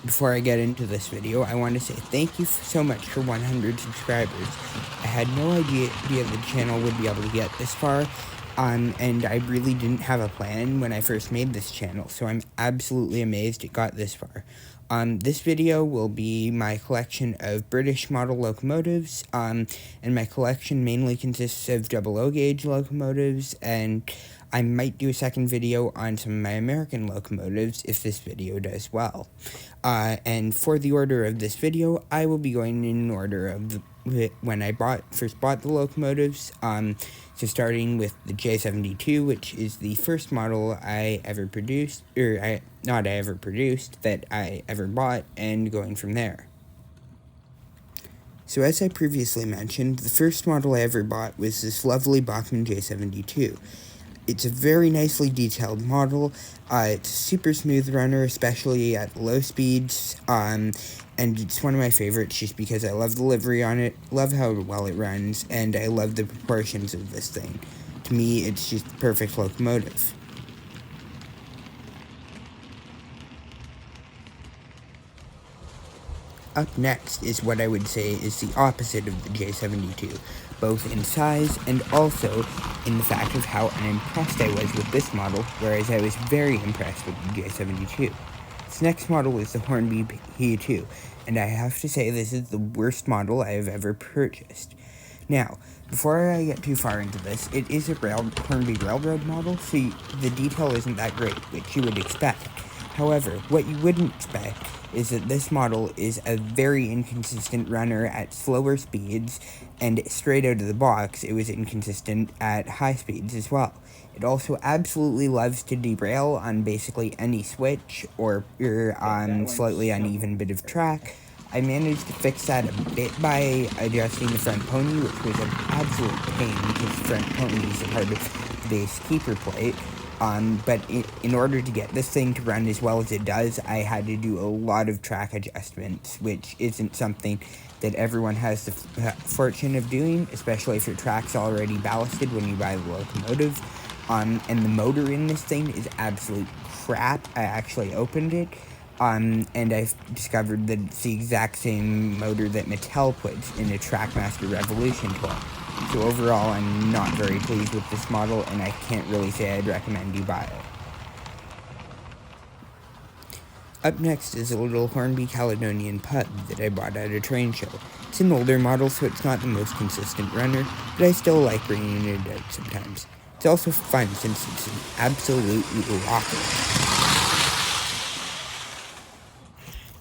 before I get into this video, I want to say thank you so much for 100 subscribers. I had no idea the channel would be able to get this far, and I really didn't have a plan when I first made this channel, so I'm absolutely amazed it got this far. This video will be my collection of British model locomotives, and my collection mainly consists of 00 gauge locomotives, and I might do a second video on some of my American locomotives if this video does well. And for the order of this video, I will be going in order of when I first bought the locomotives. So starting with the J72, which is the first model I ever produced, that I ever bought, and going from there. So as I previously mentioned, the first model I ever bought was this lovely Bachmann J72. It's a very nicely detailed model. It's a super smooth runner, especially at low speeds, and it's one of my favorites just because I love the livery on it, love how well it runs, and I love the proportions of this thing. To me, it's just the perfect locomotive. Up next is what I would say is the opposite of the J72, both in size and also in the fact of how unimpressed I was with this model, whereas I was very impressed with the J72. This next model is the Hornby P2, and I have to say this is the worst model I have ever purchased. Now, before I get too far into this, it is a Hornby Railroad model, so the detail isn't that great, which you would expect. However, what you wouldn't expect is that this model is a very inconsistent runner at slower speeds, and straight out of the box, it was inconsistent at high speeds as well. It also absolutely loves to derail on basically any switch or slightly uneven bit of track. I managed to fix that a bit by adjusting the front pony, which was an absolute pain because the front pony is a part of the base keeper plate. But in order to get this thing to run as well as it does, I had to do a lot of track adjustments, which isn't something that everyone has the fortune of doing, especially if your track's already ballasted when you buy the locomotive. And the motor in this thing is absolute crap. I actually opened it, and I've discovered that it's the exact same motor that Mattel puts in a Trackmaster Revolution toy. So overall, I'm not very pleased with this model, and I can't really say I'd recommend you buy it. Up next is a little Hornby Caledonian Pug that I bought at a train show. It's an older model, so it's not the most consistent runner, but I still like bringing it out sometimes. It's also fun since it's an absolute rocket.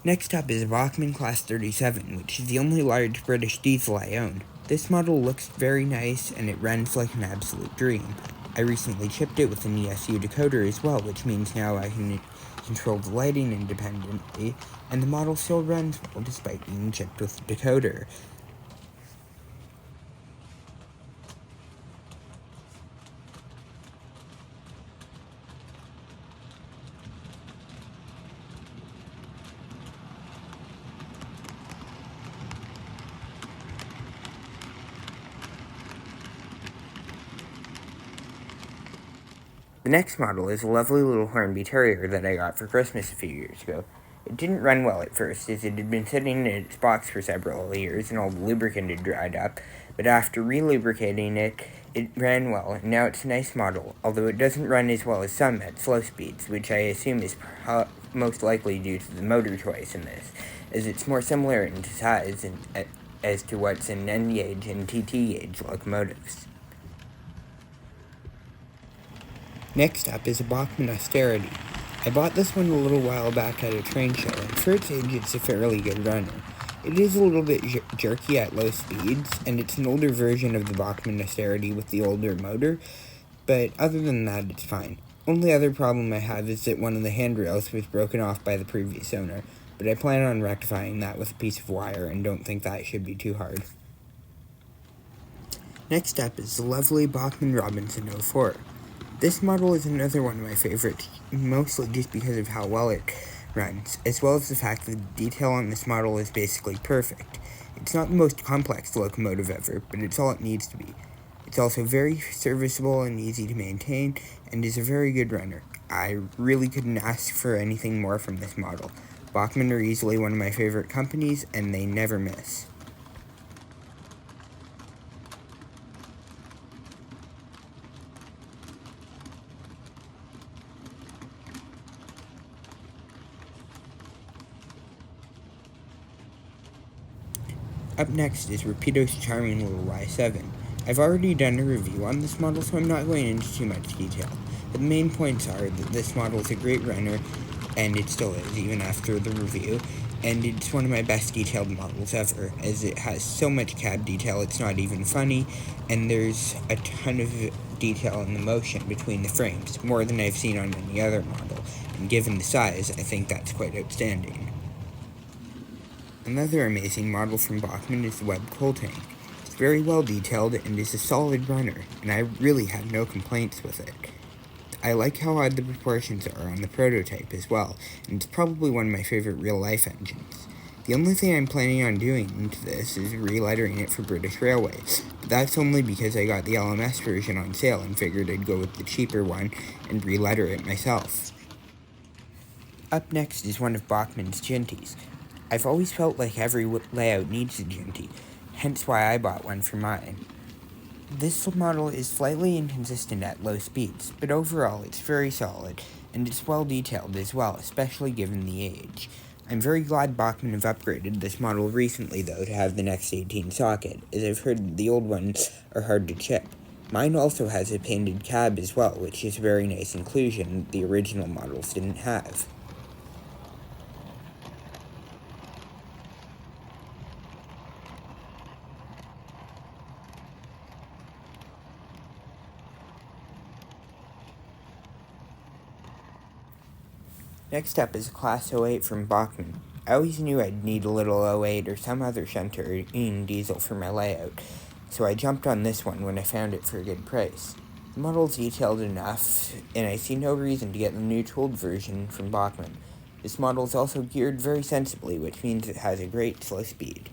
Next up is a Bachmann Class 37, which is the only large British diesel I own. This model looks very nice, and it runs like an absolute dream. I recently chipped it with an ESU decoder as well, which means now I can control the lighting independently, and the model still runs well despite being chipped with the decoder. The next model is a lovely little Hornby Terrier that I got for Christmas a few years ago. It didn't run well at first, as it had been sitting in its box for several years and all the lubricant had dried up, but after re-lubricating it, it ran well, and now it's a nice model, although it doesn't run as well as some at slow speeds, which I assume is most likely due to the motor choice in this, as it's more similar in size as to what's in N-gauge and TT-gauge locomotives. Next up is a Bachmann Austerity. I bought this one a little while back at a train show, and for its age it's a fairly good runner. It is a little bit jerky at low speeds, and it's an older version of the Bachmann Austerity with the older motor, but other than that it's fine. Only other problem I have is that one of the handrails was broken off by the previous owner, but I plan on rectifying that with a piece of wire and don't think that should be too hard. Next up is the lovely Bachmann Robinson 04. This model is another one of my favorites, mostly just because of how well it runs, as well as the fact that the detail on this model is basically perfect. It's not the most complex locomotive ever, but it's all it needs to be. It's also very serviceable and easy to maintain, and is a very good runner. I really couldn't ask for anything more from this model. Bachmann are easily one of my favorite companies, and they never miss. Up next is Rapido's charming little Y7. I've already done a review on this model, so I'm not going into too much detail. But the main points are that this model is a great runner, and it still is, even after the review, and it's one of my best detailed models ever, as it has so much cab detail it's not even funny, and there's a ton of detail in the motion between the frames, more than I've seen on any other model, and given the size, I think that's quite outstanding. Another amazing model from Bachmann is the Webb coal tank. It's very well detailed and is a solid runner, and I really have no complaints with it. I like how odd the proportions are on the prototype as well, and it's probably one of my favorite real-life engines. The only thing I'm planning on doing to this is re-lettering it for British Railways, but that's only because I got the LMS version on sale and figured I'd go with the cheaper one and re-letter it myself. Up next is one of Bachmann's Genties. I've always felt like every layout needs a Genty, hence why I bought one for mine. This model is slightly inconsistent at low speeds, but overall it's very solid, and it's well detailed as well, especially given the age. I'm very glad Bachmann have upgraded this model recently though to have the Next 18 socket, as I've heard the old ones are hard to chip. Mine also has a painted cab as well, which is a very nice inclusion the original models didn't have. Next up is a Class 08 from Bachmann. I always knew I'd need a little 08 or some other shunter in diesel for my layout, so I jumped on this one when I found it for a good price. The model's detailed enough, and I see no reason to get the new tooled version from Bachmann. This model is also geared very sensibly, which means it has a great slow speed.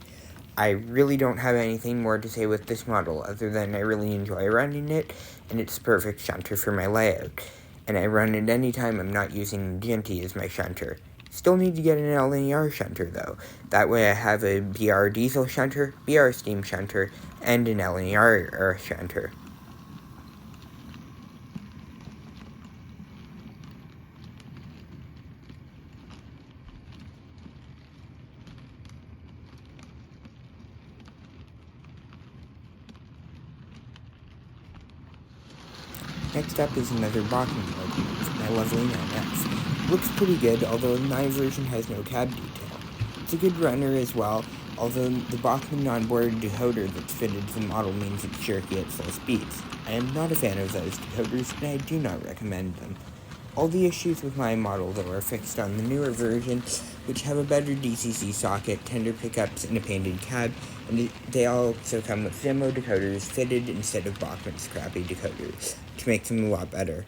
I really don't have anything more to say with this model other than I really enjoy running it, and it's a perfect shunter for my layout. And I run it anytime I'm not using Genty as my shunter. Still need to get an LNER shunter though. That way I have a BR diesel shunter, BR steam shunter, and an LNER shunter. Next up is another Bachmann locomotive, my lovely 9F. Looks pretty good, although my version has no cab detail. It's a good runner as well, although the Bachmann onboard decoder that's fitted to the model means it's jerky at slow speeds. I am not a fan of those decoders, and I do not recommend them. All the issues with my model, though, are fixed on the newer version, which have a better DCC socket, tender pickups, and a painted cab, and they also come with demo decoders fitted instead of Bachmann's crappy decoders, which makes them a lot better.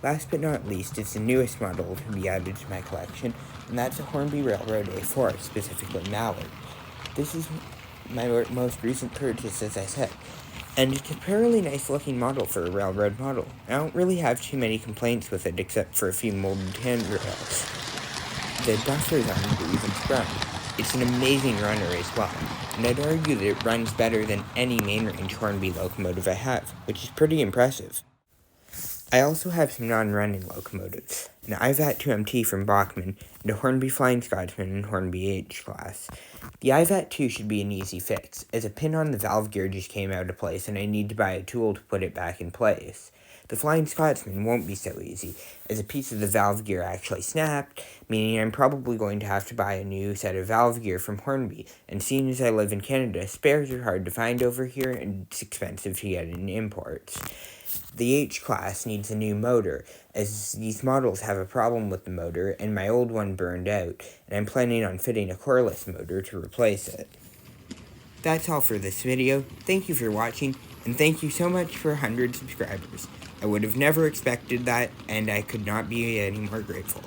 Last but not least is the newest model to be added to my collection, and that's a Hornby Railroad A4, specifically Mallard. This is my most recent purchase, as I said, and it's a fairly nice looking model for a railroad model. I don't really have too many complaints with it except for a few molded handrails. The buffers on it are even sprung. It's an amazing runner as well, and I'd argue that it runs better than any main range Hornby locomotive I have, which is pretty impressive. I also have some non-running locomotives, an IVAT 2MT from Bachmann, and a Hornby Flying Scotsman and Hornby H-Class. The IVAT 2 should be an easy fix, as a pin on the valve gear just came out of place and I need to buy a tool to put it back in place. The Flying Scotsman won't be so easy, as a piece of the valve gear actually snapped, meaning I'm probably going to have to buy a new set of valve gear from Hornby, and seeing as I live in Canada, spares are hard to find over here and it's expensive to get in imports. The H-Class needs a new motor, as these models have a problem with the motor, and my old one burned out, and I'm planning on fitting a coreless motor to replace it. That's all for this video. Thank you for watching, and thank you so much for 100 subscribers. I would have never expected that, and I could not be any more grateful.